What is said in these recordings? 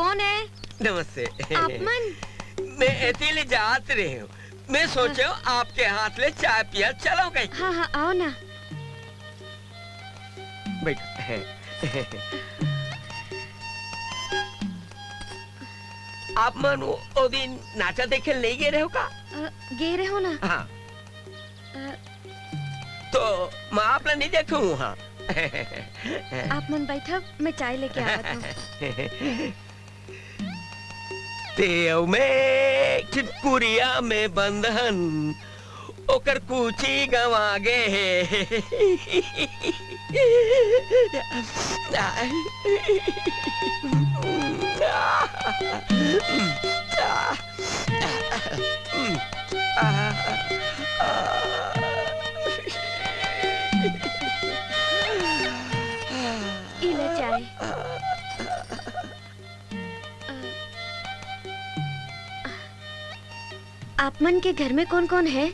कौन है? नमस्ते। आपमन? मैं इतने जात रहे हूँ। मैं सोचे आपके हाथ ले चाय पिया चलो गई। हाँ हाँ आओ ना। बैठो। आप मन वो दिन नाचा देखे नहीं गए रहे हो का? गए रहे हो ना? हाँ। तो मैं आपने नहीं देखा हूँ। हाँ। आप मन बैठा, मैं चाय लेके आया था। तेव में चिटकुरिया में बंधन ओकर कुची गवा गे। इले चाय। आप मन के घर में कौन कौन है?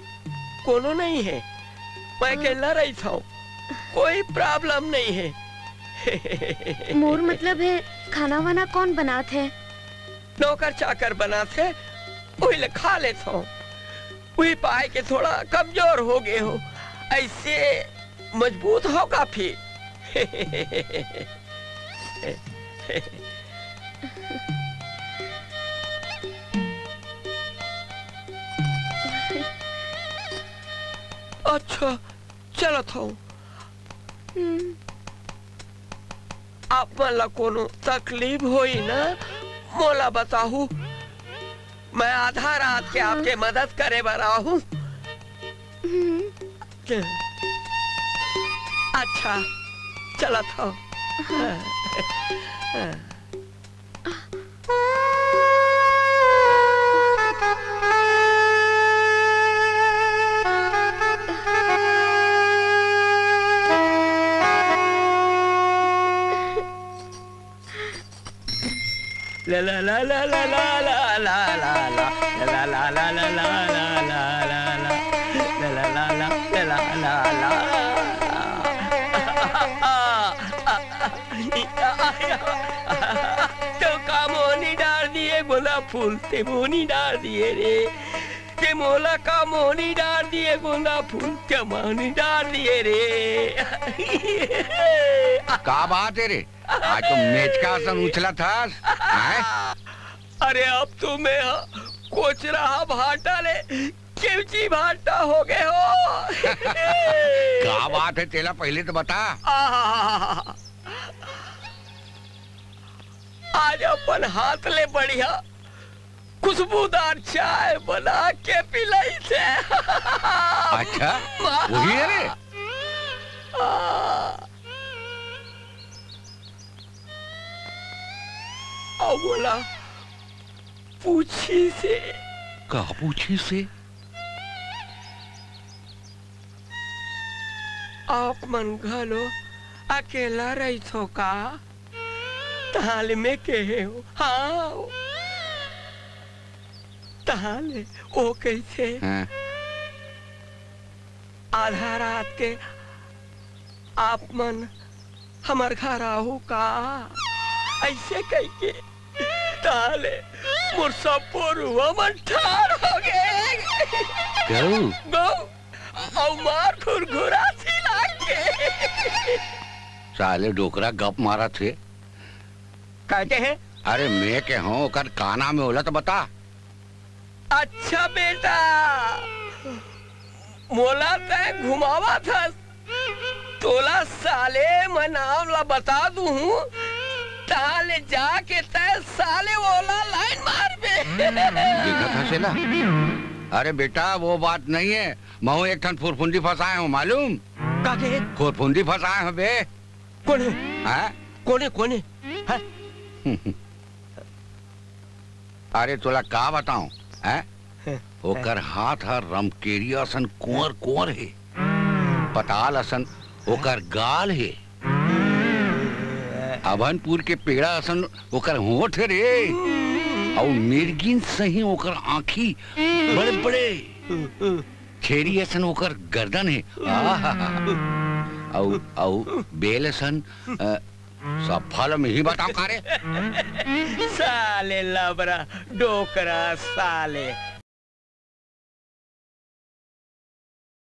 कोनो नहीं है, मैं अकेला रही था, कोई प्रॉब्लम नहीं है। मोर मतलब है खाना वाना कौन बनाते है? नौकर चाकर बनाते, वही खा लेता हूँ। वही पाए के थोड़ा कमजोर हो गए हो, ऐसे मजबूत हो काफी। अच्छा चलो था आप मला कोनो तकलीफ होई ना मोला बताहू, मैं आधा रात के आपके मदद करे बरा हूँ। अच्छा चला था। La la la la la la la la la la la la la la la la la la la la तो कामोनी डाल दिए गोला फूल ते मोनी डाल दिए रे, ते मोला कामोनी डाल दिए गोला फूल ते मोनी डाल दिए रे। क्या बात है रे, आज तो मैच का आसन उछला था। अरे अब तो मैं कोच रहा भाटा ले चिमची भाटा हो गए हो। क्या बात है तेला, पहले तो बता। आज अपन हाथ ले बढ़िया खुशबूदार चाय बना के पिलाई थे। अच्छा वही है रे। बोला पूछी से। कहा पूछी से? आप मन घलो अकेला रही थो का? ताल में कहे हो? हाँ ताले वो कैसे? हाँ। आधा रात के आप मन हमार घर आओ का? ऐसे कह के ताले मुर्सा पोरुआ मन ठार हो गए। गौ और मार घुरघुरा सिला के। साले डोकरा गप मारा थे। कहते हैं? अरे मैं के हूँ कर काना में होला तो बता। अच्छा बेटा मोला तय घुमावा था, तोला साले मैं नाम ला बता दू हूँ, ताले जाके तय साले वोला लाइन मार बे। देखा था सेला? अरे बेटा वो बात नहीं है, मैं एक ठन फुरफुंदी फंसाए हूँ मालूम? काके? फुरफुंदी फंसाए हूँ बे। कौन है? कोने कोने? अरे तोला का बताऊं हैं? ओकर हाथ हर रमकेरी असन कुंवर कुंवर है, पताल असन ओकर गाल है, अभनपुर के पेड़ा असन ओकर होठ रे, और मिर्गिन सही ओकर आँखी बड़े बड़े, छेरी असन ओकर गर्दन है, औ बेल असन सब फल में ही बताओ कारे। साले लबरा डोकरा साले